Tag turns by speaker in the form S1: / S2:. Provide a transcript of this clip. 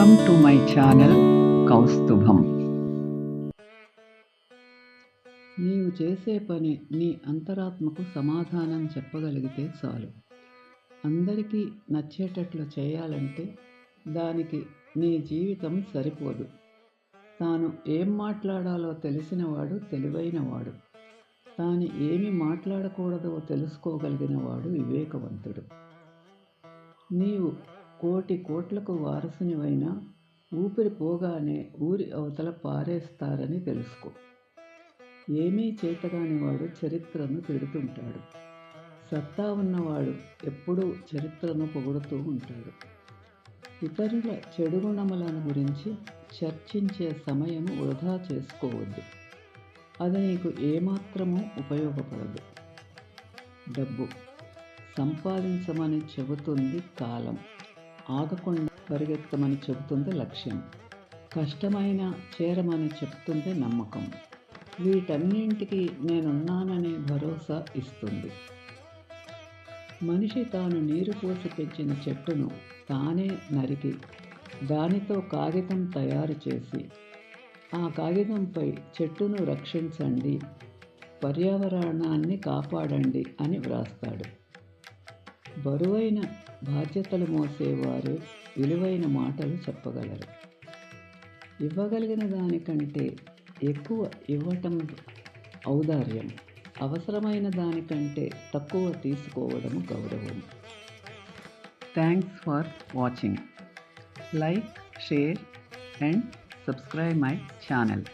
S1: Welcome to my channel Kaustubham. నీవు చేసే పని నీ అంతరాత్మకు సమాధానం చెప్పగలిగితే చాలు. అందరికీ నచ్చేటట్లు చేయాలంటే దానికి నీ జీవితం సరిపోదు. తాను ఏం మాట్లాడాలో తెలిసినవాడు తెలివైనవాడు. తాను ఏమి మాట్లాడకూడదో తెలుసుకోగలిగినవాడు వివేకవంతుడు. నీవు కోటి కోట్లకు వారసునివైనా ఊపిరి పోగానే ఊరి అవతల పారేస్తారని తెలుసుకో. ఏమీ చేతగానివాడు చరిత్రను తిడుతుంటాడు. సత్తా ఉన్నవాడు ఎప్పుడూ చరిత్రను పొగుడుతూ ఉంటాడు. ఇతరుల చెడు గుణములను గురించి చర్చించే సమయం వృధా చేసుకోవద్దు. అది నీకు ఏమాత్రమూ ఉపయోగపడదు. డబ్బు సంపాదించమని చెబుతుంది కాలం, ఆగకుండా పరిగెత్తమని చెబుతుంది లక్ష్యం, కష్టమైన చేరమని చెప్తుంది నమ్మకం. వీటన్నింటికి నేనున్నాననే భరోసా ఇస్తుంది. మనిషి తాను నీరు పోసి పెంచిన చెట్టును తానే నరికి దానితో కాగితం తయారు చేసి ఆ కాగితంపై చెట్టును రక్షించండి, పర్యావరణాన్ని కాపాడండి అని వ్రాస్తాడు. బరువైన బాధ్యతలు మోసేవారు విలువైన మాటలు చెప్పగలరు. ఇవ్వగలిగిన దానికంటే ఎక్కువ ఇవ్వటం ఔదార్యం. అవసరమైన దానికంటే తక్కువ తీసుకోవడం గౌరవం. Thanks for watching. Like, share and subscribe my channel.